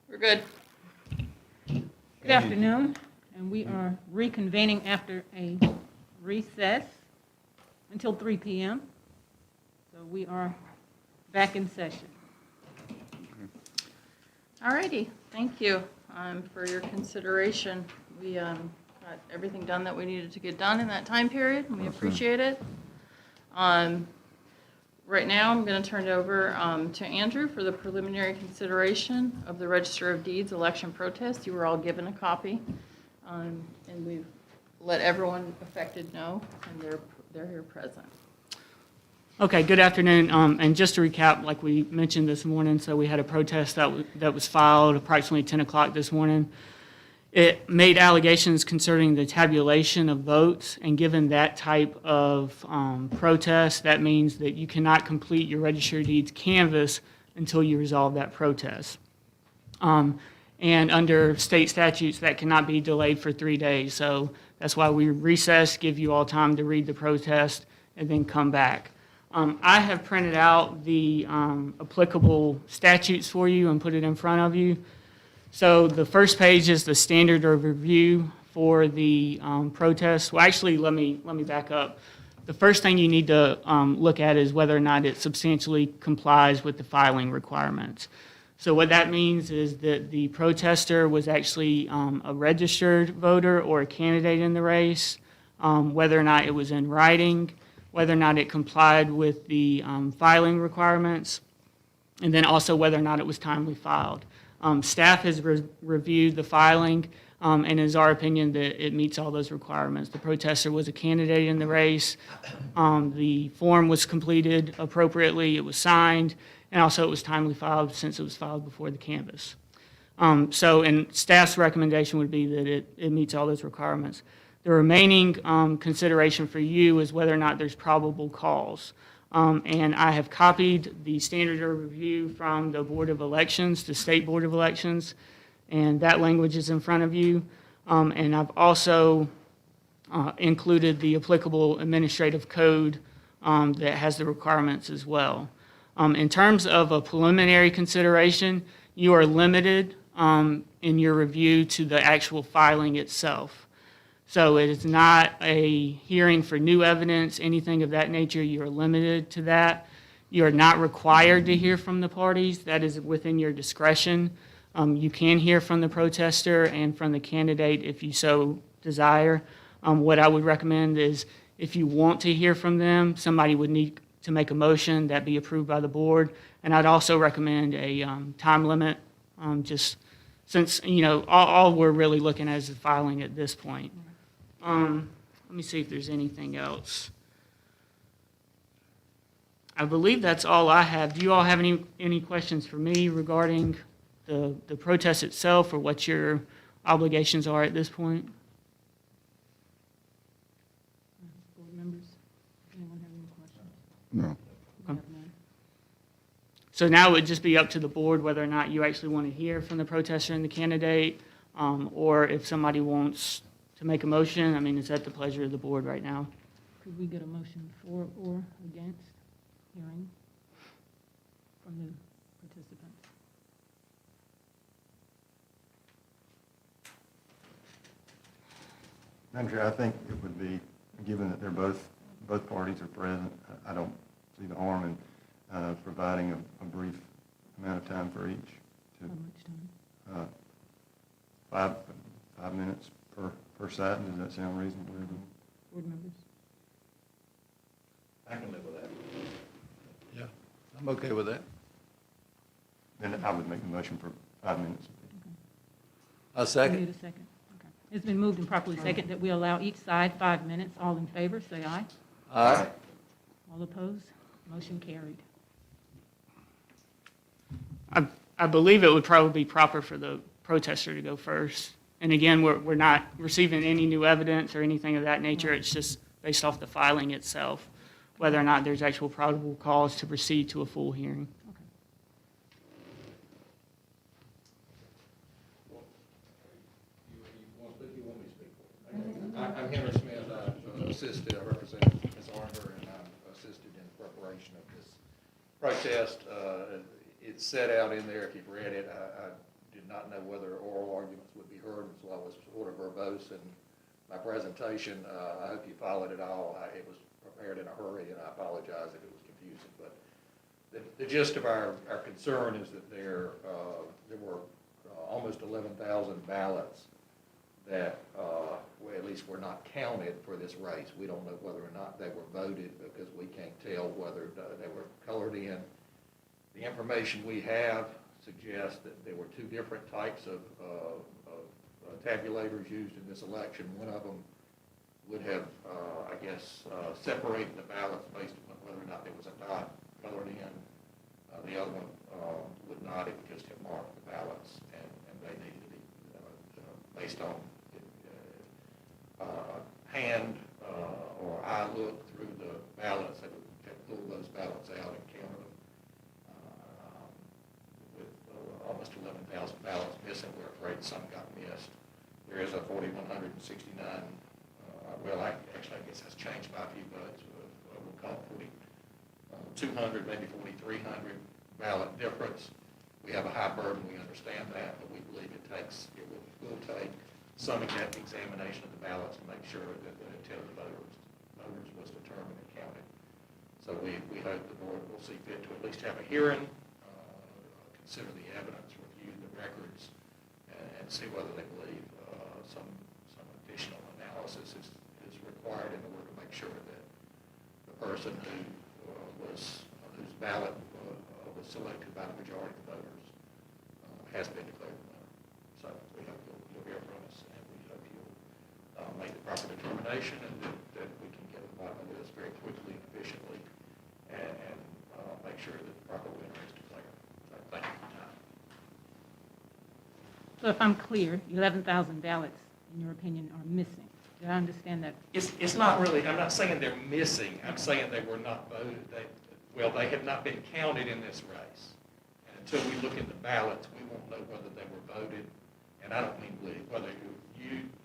We're good. Good afternoon, and we are reconvening after a recess until 3 p.m. So we are back in session. All righty, thank you for your consideration. We got everything done that we needed to get done in that time period, and we appreciate it. Right now, I'm going to turn it over to Andrew for the preliminary consideration of the Register of Deeds election protest. You were all given a copy, and we've let everyone affected know, and they're here present. Okay, good afternoon. And just to recap, like we mentioned this morning, so we had a protest that was filed approximately 10 o'clock this morning. It made allegations concerning the tabulation of votes, and given that type of protest, that means that you cannot complete your Register of Deeds canvass until you resolve that protest. And under state statutes, that cannot be delayed for 3 days. So that's why we recess, give you all time to read the protest, and then come back. I have printed out the applicable statutes for you and put it in front of you. So the first page is the standard of review for the protest. Well, actually, let me back up. The first thing you need to look at is whether or not it substantially complies with the filing requirements. So what that means is that the protester was actually a registered voter or a candidate in the race, whether or not it was in writing, whether or not it complied with the filing requirements, and then also whether or not it was timely filed. Staff has reviewed the filing, and it is our opinion that it meets all those requirements. The protester was a candidate in the race. The form was completed appropriately. It was signed, and also it was timely filed since it was filed before the canvass. And staff's recommendation would be that it meets all those requirements. The remaining consideration for you is whether or not there's probable cause. And I have copied the standard of review from the Board of Elections, the State Board of Elections, and that language is in front of you. And I've also included the applicable administrative code that has the requirements as well. In terms of a preliminary consideration, you are limited in your review to the actual filing itself. So it is not a hearing for new evidence, anything of that nature. You are limited to that. You are not required to hear from the parties. That is within your discretion. You can hear from the protester and from the candidate if you so desire. What I would recommend is if you want to hear from them, somebody would need to make a motion that be approved by the board. And I'd also recommend a time limit, just since, all we're really looking at is the filing at this point. Let me see if there's anything else. I believe that's all I have. Do you all have any questions for me regarding the protest itself or what your obligations are at this point? Board members, anyone have any questions? No. Okay. So now it would just be up to the board whether or not you actually want to hear from the protester and the candidate, or if somebody wants to make a motion. I mean, it's at the pleasure of the board right now. Could we get a motion for or against hearing from the participants? Madam Chair, I think it would be, given that they're both parties are present, I don't see the harm in providing a brief amount of time for each. How much time? 5 minutes per side. Does that sound reasonable to everyone? Board members? I can live with that. Yeah, I'm okay with that. Then I would make the motion for 5 minutes. A We second. need a second. Okay. It's been moved and properly second that we allow each side 5 minutes. All in favor, say aye. Aye. All opposed? Motion carried. I believe it would probably be proper for the protester to go first. And again, we're not receiving any new evidence or anything of that nature. It's just based off the filing itself, whether or not there's actual probable cause to proceed to a full hearing. Okay. I'm Henry Smith. I represent Ms. Arthur, and I assisted in the preparation of this protest, it's set out in there, if you've read it. I did not know whether oral arguments would be heard, and so I was sort of verbose in my presentation. I hope you followed it all. It was prepared in a hurry, and I apologize if it was confusing. But the gist of our concern is that there were almost 11,000 ballots that, well, at least were not counted for this race. We don't know whether or not they were voted because we can't tell whether they were colored in. The information we have suggests that there were two different types of tabulators used in this election. One of them would have, I guess, separated the ballots based on whether or not there was a dot colored in. The other one would not. It would just have marked the ballots, and they needed to be based on hand or eye look through the ballots. They would have pulled those ballots out and counted them. With almost 11,000 ballots missing, we're afraid some got missed. There is a 4,169, well, I guess that's changed by a few votes. We'll call it 4,200, maybe 4,300 ballot difference. We have a high burden, we understand that, but we believe it will take some examination of the ballots to make sure that the intent of the voters was determined and counted. So we hope the board will see fit to at least have a hearing, consider the evidence, review the records, and see whether they believe some additional analysis is required in order to make sure that the person whose ballot was selected by the majority of the voters has been declared the winner. So we hope you'll hear from us, and we hope you'll make the proper determination, and that we can get to the bottom of this very quickly and efficiently, and make sure that the proper winner is declared. So thank you for your time. So if I'm clear, 11,000 ballots, in your opinion, are missing. Did I understand that? It's not really, I'm not saying they're missing. I'm saying they were not voted. They have not been counted in this race. And until we look at the ballots, we won't know whether they were voted. And I don't mean whether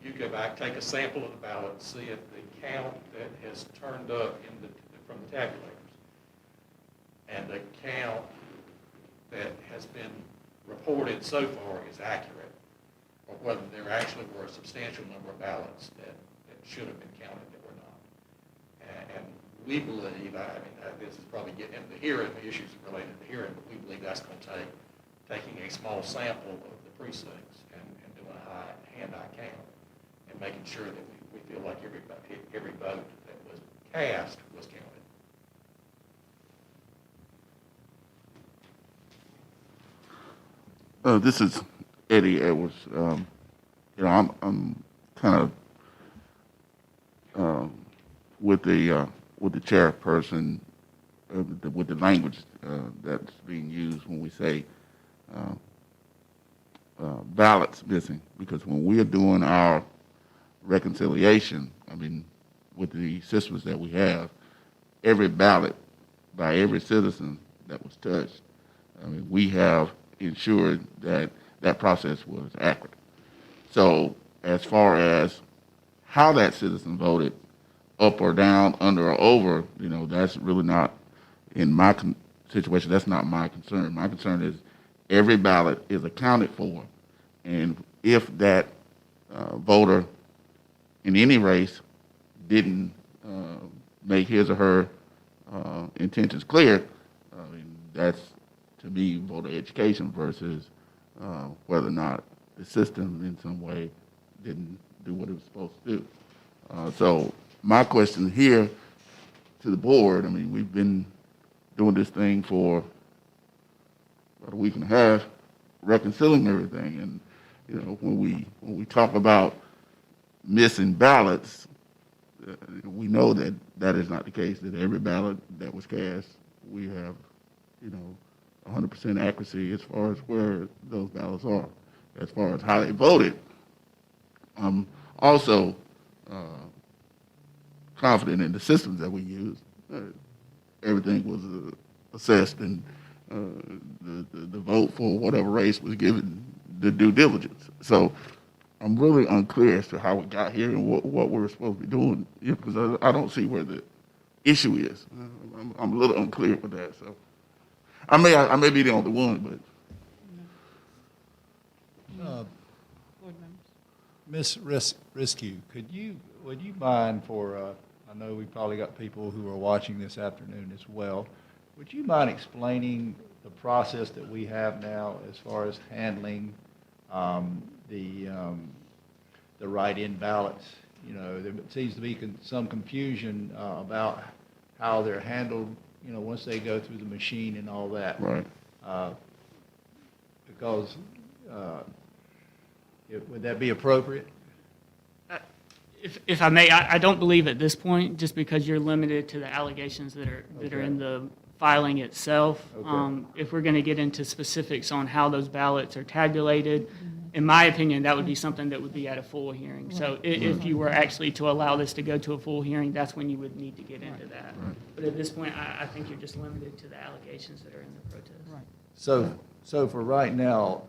you go back, take a sample of the ballot, see if the count that has turned up from the tabulators and the count that has been reported so far is accurate, or whether there actually were a substantial number of ballots that should have been counted that were not. And we believe, this is probably getting into the hearing, the issues related to the hearing, but we believe that's going to take taking a small sample of the precincts and doing a hand-eye count and making sure that we feel like every vote that was cast was counted. This is Eddie Edwards. I'm kind of with the chairperson with the language that's being used when we say ballots missing, because when we are doing our reconciliation, with the systems that we have, every ballot by every citizen that was touched, we have ensured that that process was accurate. So as far as how that citizen voted, up or down, under or over, that's really not, in my situation, that's not my concern. My concern is every ballot is accounted for, and if that voter in any race didn't make his or her intentions clear, that's, to me, voter education versus whether or not the system in some way didn't do what it was supposed to do. So my question here to the board, we've been doing this thing for about a week and a half, reconciling everything, and when we talk about missing ballots, we know that that is not the case, that every ballot that was cast, we have 100% accuracy as far as where those ballots are. As far as how they voted, I'm also confident in the systems that we use. Everything was assessed, and the vote for whatever race was given the due diligence. So I'm really unclear as to how we got here and what we're supposed to be doing, because I don't see where the issue is. I'm a little unclear with that. So I may be the only one, but Board members? Ms. Risku, would you mind I know we probably got people who are watching this afternoon as well. Would you mind explaining the process that we have now as far as handling the write-in ballots? You know, there seems to be some confusion about how they're handled, you know, once they go through the machine and all that. right. Because, would that be appropriate? If I may, I don't believe at this point, just because you're limited to the allegations that are Okay. in the filing itself. Okay. If we're going to get into specifics on how those ballots are tabulated, in my opinion, that would be something that would be at a full hearing. So if you were actually to allow this to go to a full hearing, that's when you would need to get into that. But at this point, I think you're just limited to the allegations that are in the protest. Right. So for right now,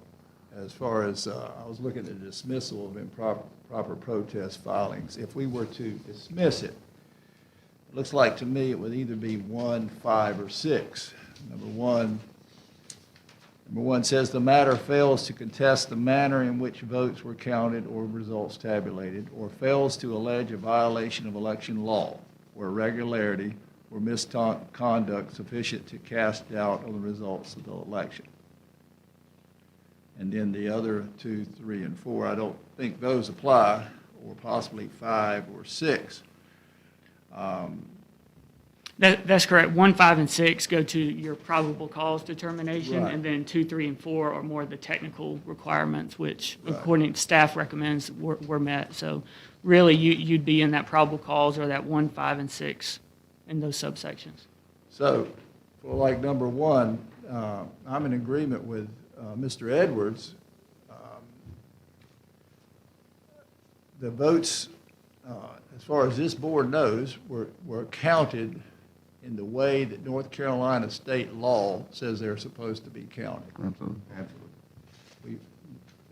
as far as, I was looking at the dismissal of improper protest filings, if we were to dismiss it, it looks like to me it would either be 1, 5, or 6. Number one says the matter fails to contest the manner in which votes were counted or results tabulated, or fails to allege a violation of election law or irregularity or misconduct sufficient to cast doubt on the results of the election. And then the other 2, 3, and 4, I don't think those apply, or possibly 5 or 6. That's correct. 1, 5, and 6 go to your probable cause determination, Right. and then 2, 3, and 4 are more the technical requirements, which, Right. according to staff recommends, were met. So really, you'd be in that probable cause or that 1, 5, and 6 in those subsections. So, for like number 1, I'm in agreement with Mr. Edwards. The votes, as far as this board knows, were counted in the way that North Carolina state law says they're supposed to be counted. Absolutely. Absolutely.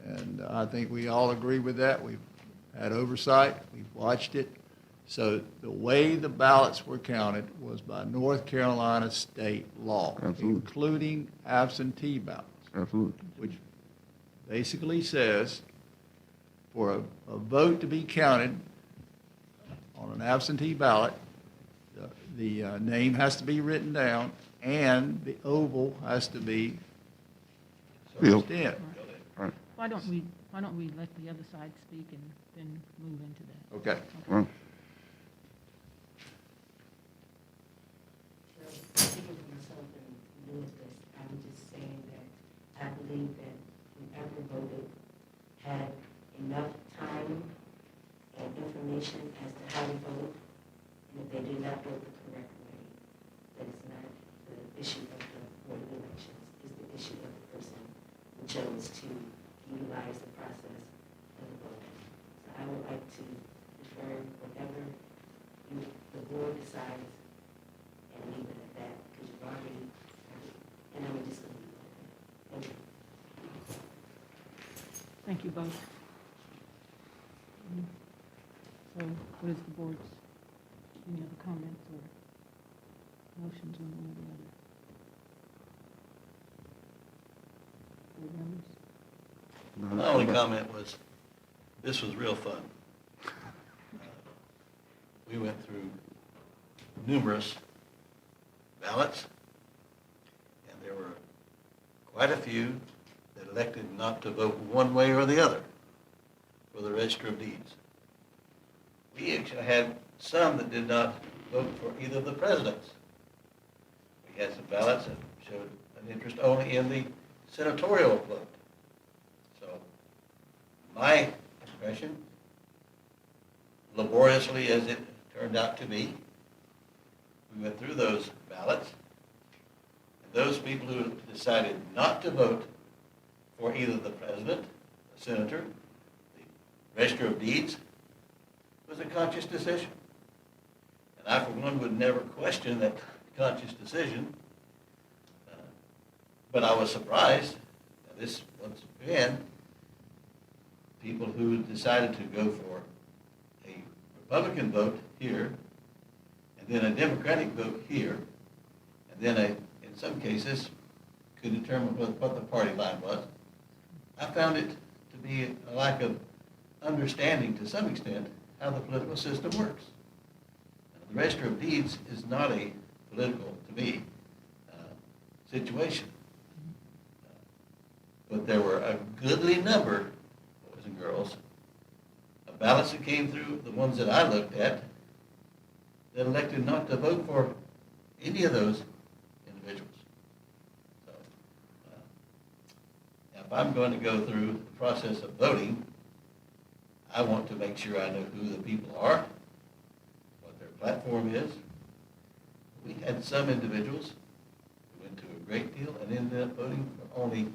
And I think we all agree with that. We've had oversight, we've watched it. So the way the ballots were counted was by North Carolina state law, Absolutely. including absentee ballots, Absolutely. which basically says for a vote to be counted on an absentee ballot, the name has to be written down and the oval has to be Filled. pushed in. Right. Why don't we let the other side speak and then move into that? Okay. Right. Speaking for myself and doing this, I'm just saying that I believe that whoever voted had enough time and information as to how to vote, and if they did not vote the correct way, that it's not the issue of the Board of Elections, it's the issue of the person who chose to utilize the process of the voting. So I would like to defer whatever the board decides and leave it at that, because you've already, and I'm just going to leave it at that. Thank you. Thank you both. So what is the board's, any other comments or motions one way or the other? Board members? My only comment was, this was real fun. We went through numerous ballots, and there were quite a few that elected not to vote one way or the other for the Register of Deeds. We actually had some that did not vote for either of the presidents. We had some ballots that showed an interest only in the senatorial vote. So, my impression, laboriously as it turned out to be, we went through those ballots, and those people who decided not to vote for either the president, the senator, the Register of Deeds, was a conscious decision. And I, for one, would never question that conscious decision. But I was surprised, this, once again, people who decided to go for a Republican vote here, and then a Democratic vote here, and then in some cases, could determine what the party line was. I found it to be a lack of understanding to some extent how the political system works. The Register of Deeds is not a political, to me, situation. But there were a goodly number, boys and girls, of ballots that came through, the ones that I looked at, that elected not to vote for any of those individuals. So, if I'm going to go through the process of voting, I want to make sure I know who the people are, what their platform is. We had some individuals who went to a great deal and ended up voting for only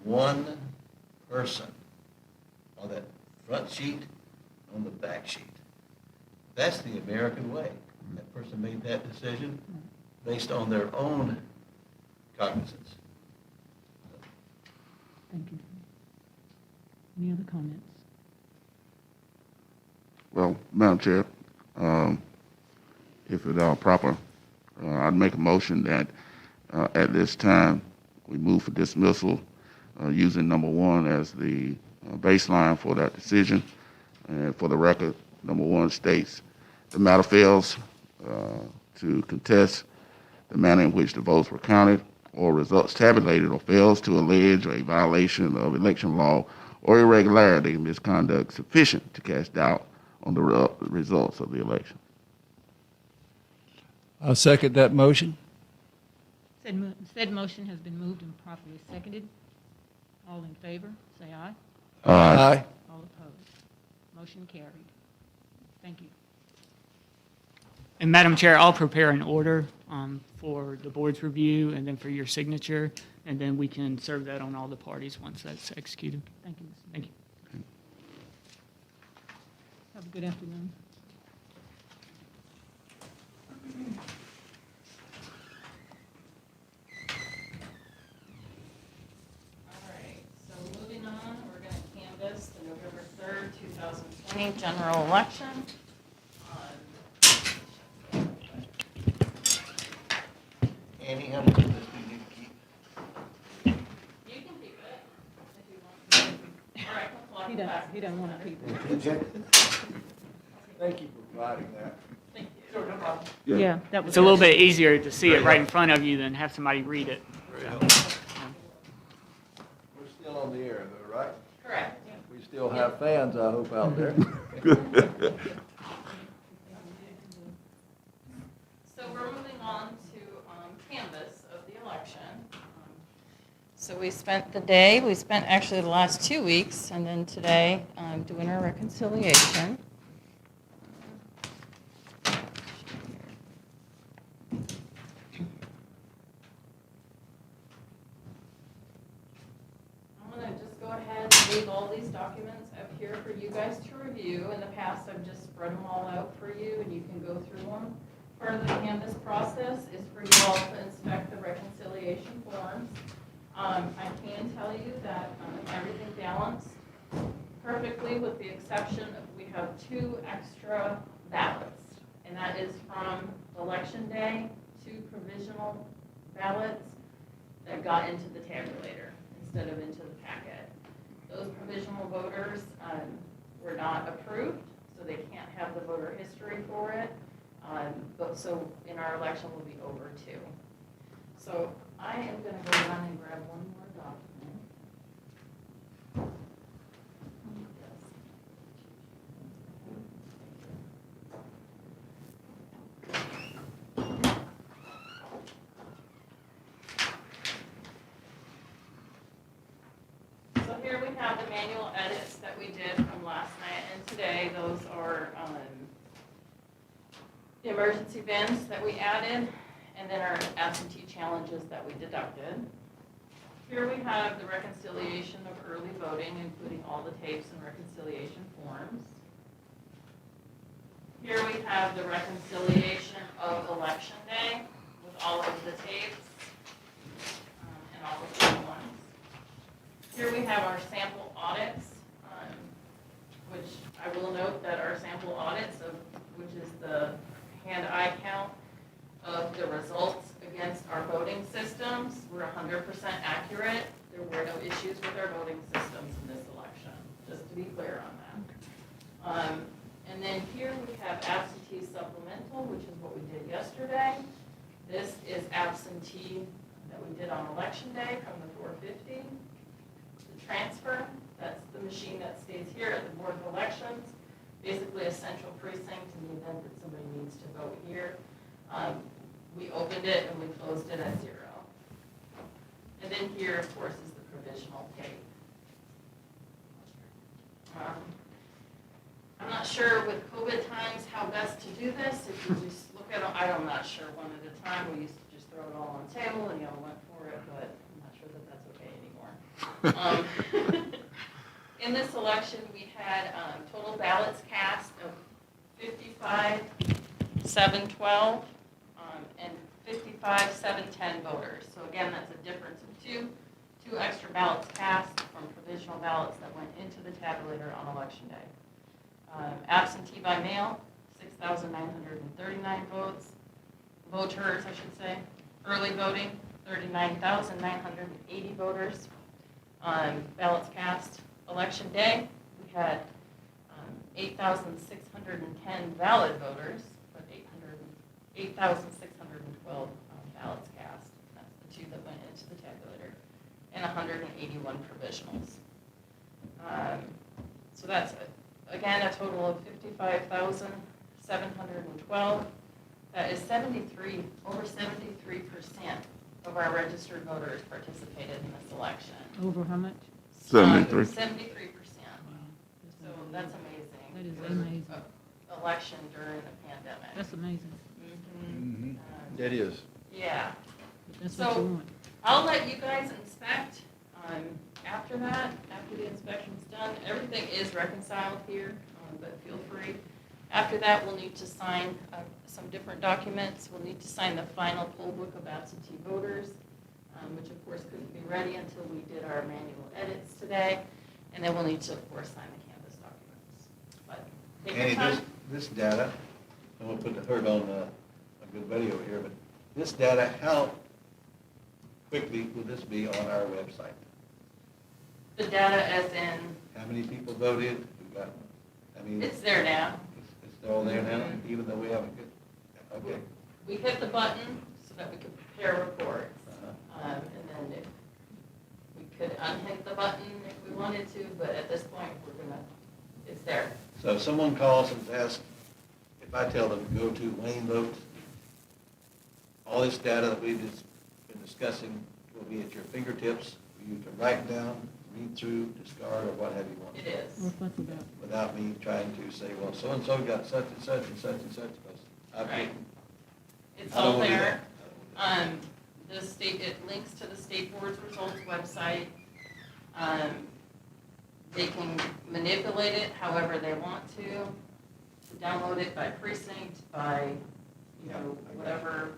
one person on that front sheet, on the back sheet. That's the American way. That person made that decision based on their own cognizance. Thank you. Any other comments? Well, Madam Chair, if it's all proper, I'd make a motion that at this time, we move for dismissal using number 1 as the baseline for that decision. And for the record, number 1 states, the matter fails to contest the manner in which the votes were counted or results tabulated, or fails to allege a violation of election law or irregularity and misconduct sufficient to cast doubt on the results of the election. I'll second that motion. Said motion has been moved and properly seconded. All in favor, say aye. Aye. All opposed. Motion carried. Thank you. And Madam Chair, I'll prepare an order for the board's review and then for your signature, and then we can serve that on all the parties once that's executed. Thank you, Mr. Thank you. Have a good afternoon. All right, so moving on, we're going to canvass the November 3rd, 2020 general election. Annie, how much of this do you need to keep? You can keep it if you want. Or I can plug it back. He doesn't want to keep it. Thank you for providing that. Thank you. Yeah, that was. It's a little bit easier to see it right in front of you than have somebody read it. We're still on the air though, right? Correct. We still have fans, I hope, out there. So we're moving on to canvass of the election. So we spent the day, we spent actually the last 2 weeks, and then today doing our reconciliation. I'm going to just go ahead and leave all these documents up here for you guys to review. In the past, I've just spread them all out for you, and you can go through them. Part of the canvass process is for you all to inspect the reconciliation forms. I can tell you that everything balanced perfectly, with the exception of we have 2 extra ballots, and that is from election day, 2 provisional ballots that got into the tabulator instead of into the packet. Those provisional voters were not approved, so they can't have the voter history for it. So in our election will be over 2. So I am going to go run and grab one more document. So here we have the manual edits that we did from last night and today. Those are the emergency bins that we added, and then our absentee challenges that we deducted. Here we have the reconciliation of early voting, including all the tapes and reconciliation forms. Here we have the reconciliation of election day with all of the tapes and all of the ones. Here we have our sample audits, which I will note that our sample audits, which is the hand-eye count of the results against our voting voting systems were 100% accurate. There were no issues with our voting systems in this election, just to be clear on that. And then here we have absentee supplemental, which is what we did yesterday. This is absentee that we did on election day from the 450. The transfer, that's the machine that stays here at the Board of Elections, basically a central precinct in the event that somebody needs to vote here. We opened it and we closed it at 0. And then here, of course, is the provisional tape. I'm not sure with COVID times how best to do this. If you just look at them, I'm not sure one at a time. We used to just throw it all on the table and you all went for it, but I'm not sure that that's okay anymore. In this election, we had total ballots cast of 55,712 and 55,710 voters. So again, that's a difference of two extra ballots cast from provisional ballots that went into the tabulator on election day. Absentee by mail, 6,939 voters, I should say. Early voting, 39,980 voters. Ballots cast election day, we had 8,610 valid voters, but 8,612 ballots cast. That's the two that went into the tabulator, and 181 provisionals. So that's, again, a total of 55,712. That is over 73% of our registered voters participated in this election. Over how much? 73. 73%. Wow. So that's amazing. That is Because amazing. of election during the pandemic. That's amazing. Mhm. That is. Yeah. That's what you So want. I'll let you guys inspect. After that, after the inspection's done, everything is reconciled here, but feel free. After that, we'll need to sign some different documents. We'll need to sign the final poll book of absentee voters, which of course couldn't be ready until we did our manual edits today. And then we'll need to, of course, sign the canvas documents. But take your Andy, time. this data, I'm gonna put the hurt on a good video here, but this data, how quickly will this be on our website? The data as in, How many people voted? Who got, I mean, it's there now. it's all there now, Mhm. even though we haven't good, okay. We hit the button so that we could prepare reports. Uh-huh. And then if we could unhit the button if we wanted to, but at this point, it's there. So if someone calls and asks, if I tell them to go to Wayne Vote, all this data that we've just been discussing will be at your fingertips for you to write down, read through, discard, or what have you want. It is. What's that about? Without me trying to say, well, so-and-so got such and such and such and such, because I've Right. written. It's I don't all wanna do there. that. The state, it links to the state board's results website. They can manipulate it however they want to download it by precinct, by, whatever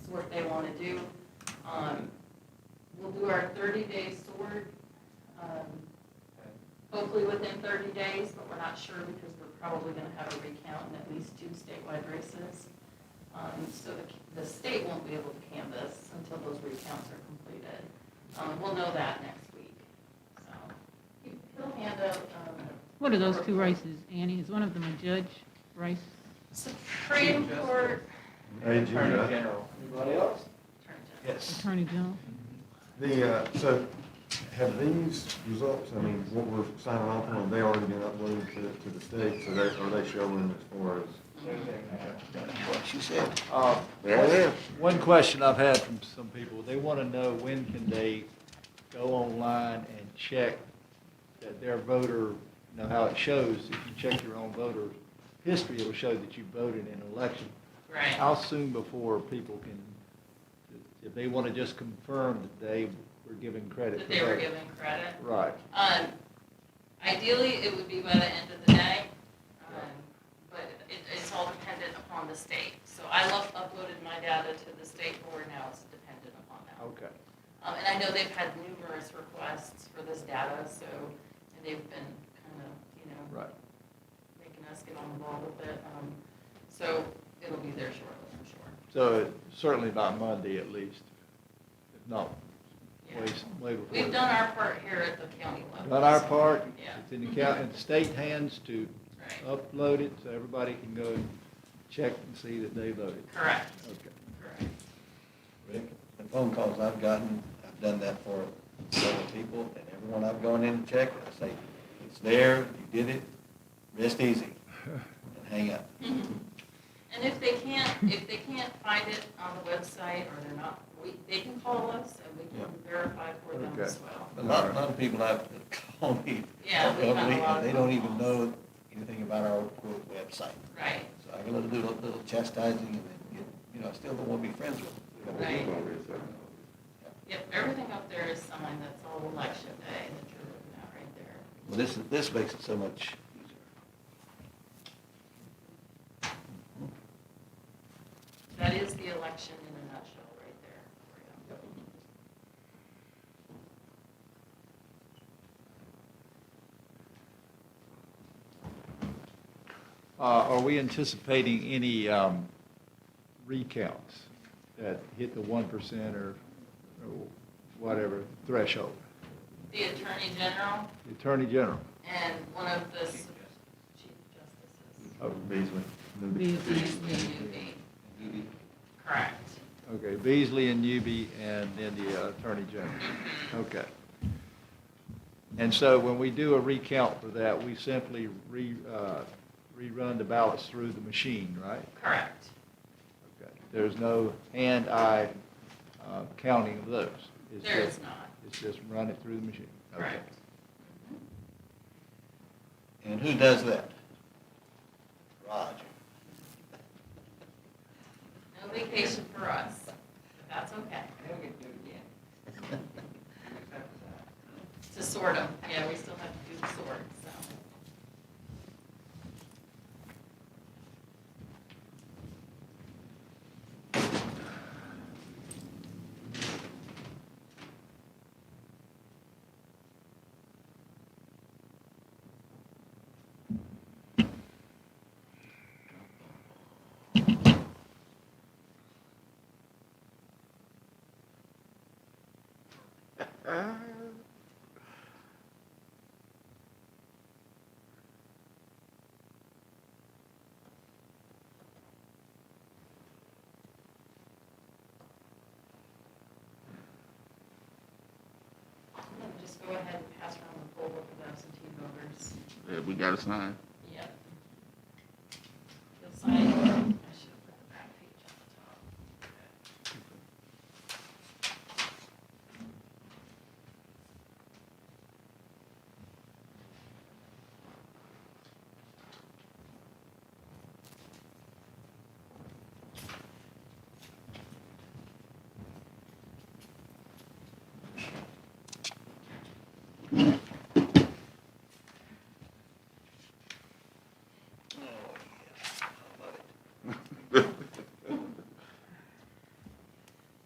sort they want to do. We'll do our 30-day sort, hopefully within 30 days, but we're not sure because we're probably going to have a recount in at least 2 statewide races. So the state won't be able to canvass until those recounts are completed. We'll know that next week. So he'll hand out. What are those two races, Annie? Is one of them a judge race? Supreme Court. Anybody else? Attorney General. Yes. Attorney General? So have these results, I mean, what we're signing off on, they already been uploaded to the state, so are they showing as far as? What she said. There it is. One question I've had from some people, they want to know when can they go online and check that their voter, how it shows, if you check your own voter history, it'll show that you voted in an election. Right. How soon before people can, if they want to just confirm that they were given credit That for they were voting? given credit. Right. Ideally, it would be by the end of the day, but it's all dependent upon the state. So I uploaded my data to the state board, now it's dependent upon them. Okay. And I know they've had numerous requests for this data, so, and they've been kind of, Right. making us get on the ball with it. So it'll be there shortly, I'm sure. So certainly by Monday at least. not Yeah. way before. We've done our part here at the county level. Done our part. Yeah. It's in the county, in the state hands to Right. upload it so everybody can go and check and see that they voted. Correct, Okay. correct. Rick, the phone calls I've gotten, I've done that for several people, and everyone I've gone in and checked, I say, it's there, you did it, rest easy, and hang up. And if they can't find it on the website, or they're not, they can call us, and we can verify for them as well. But a lot of people have call me, Yeah, we have a lot of and they don't phone even calls. know anything about our quote website. Right, So I gotta do a little chastising and then get, I still don't wanna be friends with them. right. Yep, everything up there is signed, that's all election day that you're looking at right there. Well, this makes it so much easier. That is the election in a nutshell right there for you. Are we anticipating any recounts that hit the 1% or whatever threshold? The Attorney General The Attorney General? and one of the Chief Justices. Oh, Beasley. Beasley, Newby. Correct. okay, Beasley and Newby, and then the Attorney General. Okay. And so when we do a recount for that, we simply rerun the ballots through the machine, right? Correct. Okay. There's no hand-eye counting of those? It's There just- is not. It's just run it through the machine? Okay. Correct. And who does that? Roger. No vacation for us, but that's okay. To sort them, yeah, we still have to do the sort, so. Just go ahead and pass around the poll book of absentee voters. Yeah, we got to sign. Yep. You'll sign, I should have put the back page at the top.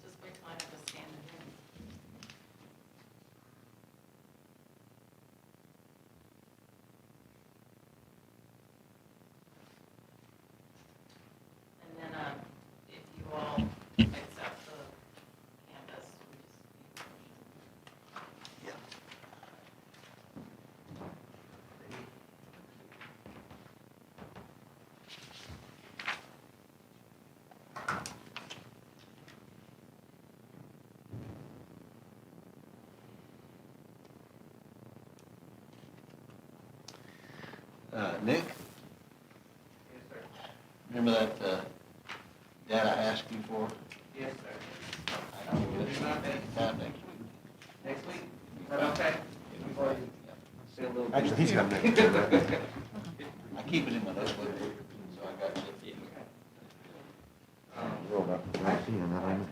Just wait till I have to scan it in. And then, if you all accept the canvas, we just need a motion. Yeah. Nick? Yes, sir. Remember that data I asked you for? Yes, sir. I can get it sometime next week. Next week, is that okay? Before you say a little. Actually, he's got that. I keep it in my notebook, so I got it. Roll about the last year, not only.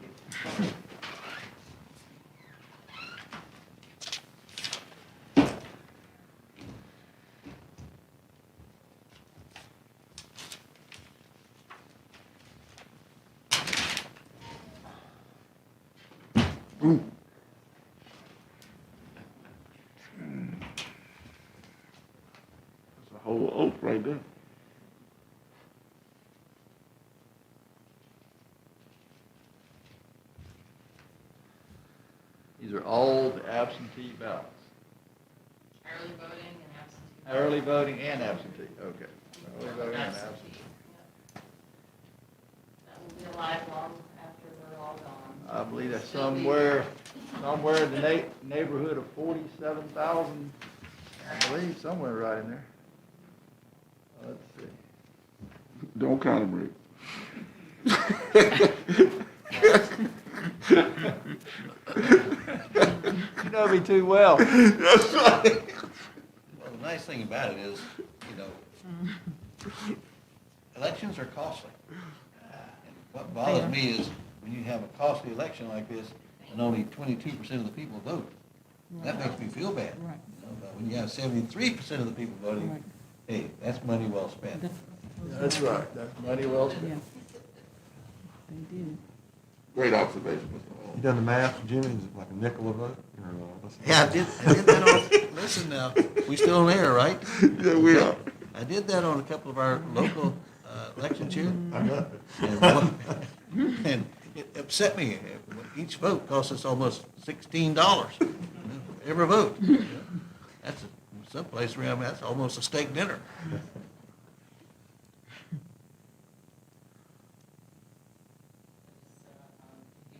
That's a whole oak right there. absentee ballots. Early voting and absentee. Early voting and absentee, okay. Early voting and Absentee, absentee. yep. That will be alive long after we're all gone. I believe that's Still be somewhere in the neighborhood of 47,000, I believe, somewhere right in there. Let's see. Don't count them, Rick. You know me too well. Well, the nice thing about it is, elections are costly. And what bothers me is when you have a costly election like this and only 22% of the people vote, that makes me feel bad. Right. But when you have 73% of the people voting, Right. hey, that's money well spent. That's right, that's money well spent. Yeah. They did. Great observation, Mr. Hall. You done the math, Jimmy? Is it like a nickel a vote? Or, Yeah, I did that on, listen now, we still on air, right? Yeah, we are. I did that on a couple of our local elections here. I got it. And it upset me. Each vote cost us almost $16 every vote. That's, someplace around, that's almost a steak dinner. You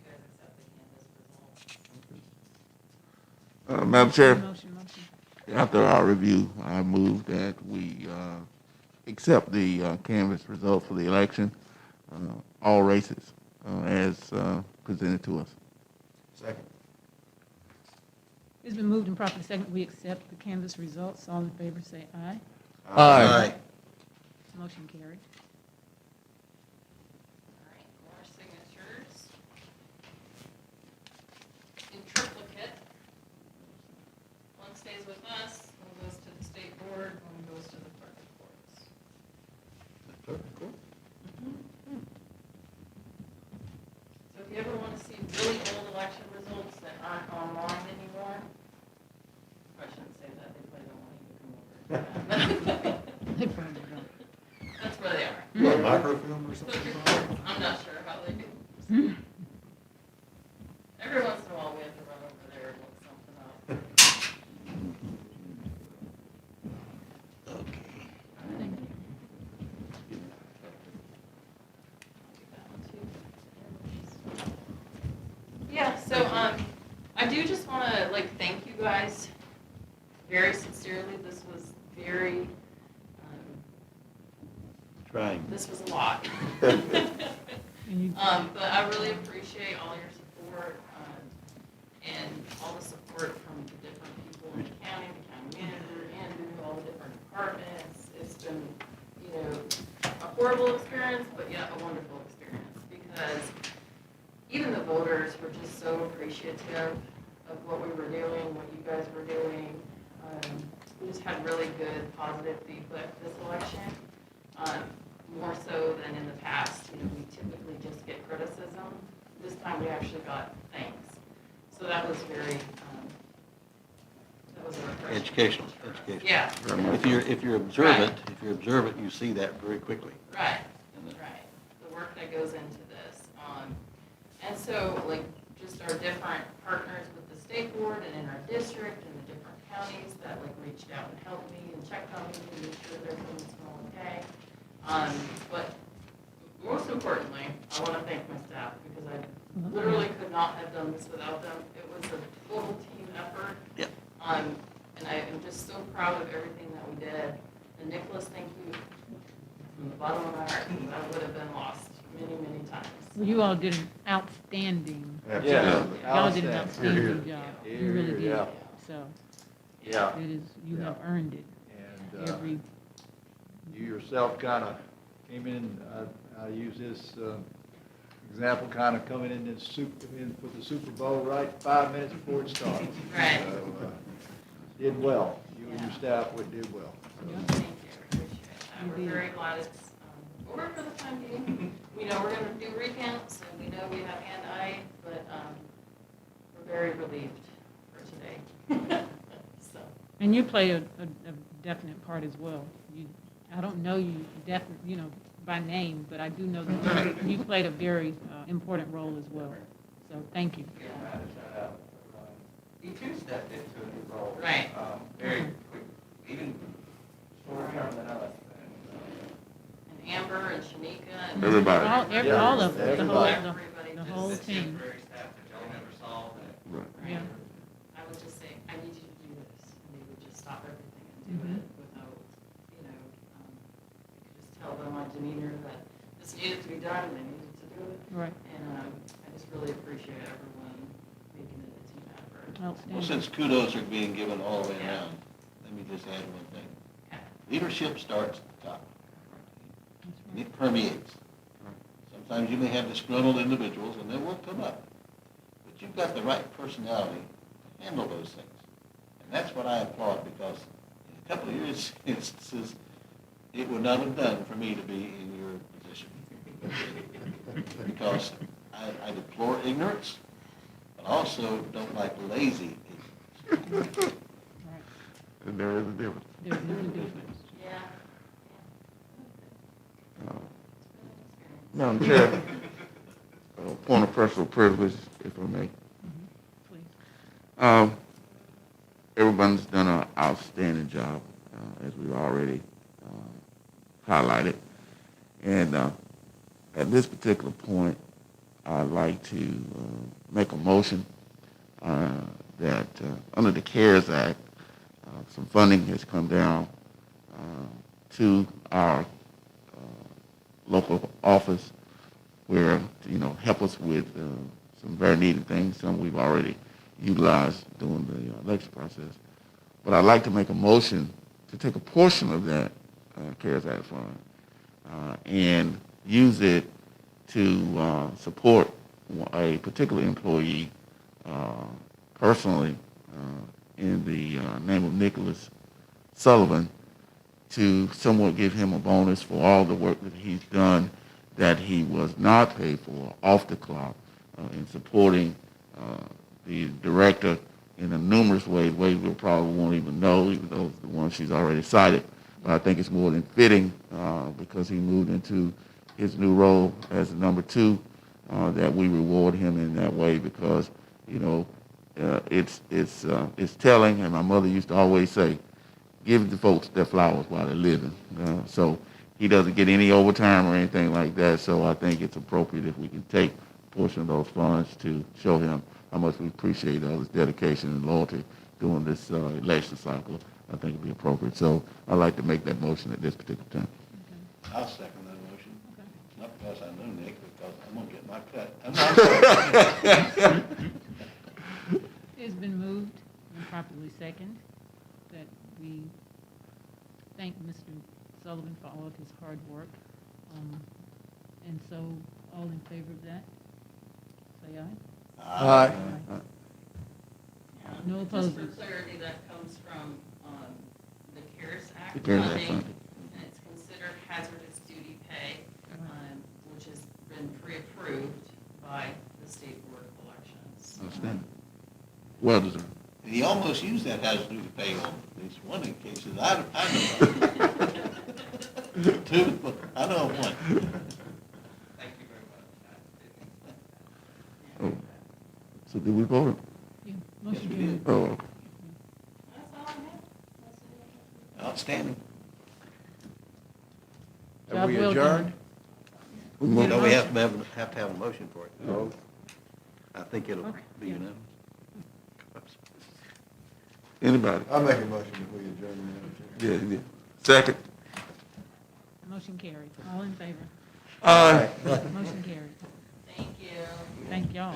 guys accept the canvas result. Madam Chair, Motion. after our review, I move that we accept the canvass results for the election, all races, as presented to us. Second. It's been moved and properly second. We accept the canvass results. All in favor say aye. Aye. Motion carried. All right, more signatures. In triplicate. One stays with us, one goes to the state board, one goes to the clerk of courts. So if you ever want to see really old election results that aren't online anymore, I shouldn't say that, they probably don't want you to come over. They probably don't. That's where they are. What, microfilm or something? I'm not sure how they do. Every once in a while, we have to run over there and look something up. Thank you. Yeah, so, I do just want to, thank you guys very sincerely. This was very, Trying. this was a lot. And you, But I really appreciate all your support, and all the support from the different people in the county manager, Andrew, all the different departments. It's been, a horrible experience, but yet a wonderful experience, because even the voters were just so appreciative of what we were doing, what you guys were doing. We just had really good, positive feedback this election. More so than in the past, we typically just get criticism. This time we actually got thanks. So that was very, that was a refreshing. Educational. Yeah, If you're observant, you see that very quickly. right, right. The work that goes into this. And so, just our different partners with the state board and in our district and the different counties that reached out and helped me and checked on me to make sure that everything's going okay. But most importantly, I want to thank my staff, because I literally could not have done this without them. It was a total team effort. Yep. And I am just so proud of everything that we did. And Nicholas, thank you from the bottom of my heart, because I would have been lost many, many times. well, you all did an outstanding, Yeah. y'all did an Here, outstanding job. You really did. Yeah. So, Yeah. it is, you have earned it. And Every, you yourself kind of came in, I use this example, kind of coming in with the Super Bowl right 5 minutes before it started. Right. So, did well. You and your staff did well. Thank you, appreciate that. We're very glad it's over for the time being. We know we're gonna do recounts, and we know we have hand eye, but we're very relieved for today. So, and you play a definite part as well. I don't know you by name, but I do know that you played a very important role as well. So, thank you. He too stepped into his role. Right. Very quick, even shorter term than us. And Amber and Shanika and. Everybody. All of them, Everybody the just- whole The team. temporary staff that y'all never saw, that Right. Yeah. I would just say, I need you to do this, and they would just stop everything and do it without, you know, you could just tell by my demeanor that this needed to be done, and they needed to do it. Right. And I just really appreciate everyone making it a team effort. Well, Outstanding. since kudos are being given all the way around, let me just add one thing. Okay. Leadership starts at the top. That's And right. it permeates. Sometimes you may have disgruntled individuals, and they will come up. But you've got the right personality to handle those things. And that's what I applaud, because in a couple of years, instances, it would not have done for me to be in your position. Because I deplore ignorance, but also don't like lazy ignorance. Right. And there is a difference. There's a difference. Yeah. Madam Chair, point of personal privilege, if I may. Please. Everyone's done an outstanding job, as we've already highlighted. And at this particular point, I'd like to make a motion that under the CARES Act, some funding has come down to our local office where, help us with some very needed things. Some we've already utilized during the election process. But I'd like to make a motion to take a portion of that CARES Act fund and use it to support a particular employee personally in the name of Nicholas Sullivan, to somewhat give him a bonus for all the work that he's done that he was not paid for off the clock in supporting the director in a numerous ways we probably won't even know, even though the ones she's already cited. But I think it's more than fitting because he moved into his new role as number 2 that we reward him in that way, because it's telling, and my mother used to always say, give the folks their flowers while they're living. So he doesn't get any overtime or anything like that. So I think it's appropriate if we can take a portion of those funds to show him how much we appreciate all his dedication and loyalty during this election cycle. I think it'd be appropriate. So I'd like to make that motion at this particular time. I'll second that motion. Not because I know Nick, because I'm going to get my cut. It's been moved and properly second that we thank Mr. Sullivan for all of his hard work. And so, all in favor of that, say aye. Aye. No Just opposed. for clarity, that comes from the CARES Act The CARES Act funding, funding. and it's considered hazardous duty pay, which has been pre-approved by the State Board of Elections. Outstanding. Well deserved. And he almost used that hazard to pay on at least one of the cases. I know of. 2, but I know of one. Thank you very much. Oh. So did we vote? Yeah, Yes, motion we carried. did. Oh, okay. That's all I have. That's it. Outstanding. Have we Job well adjourned? done. We Yeah. moved- No, we have to have a motion for it. No. I think it'll Okay, be yeah. unanimous. Anybody? I'll make a motion that we adjourn, Madam Chair. Yeah. Second? Motion carried. All in favor? Aye. Motion carried. Thank you. Thank y'all.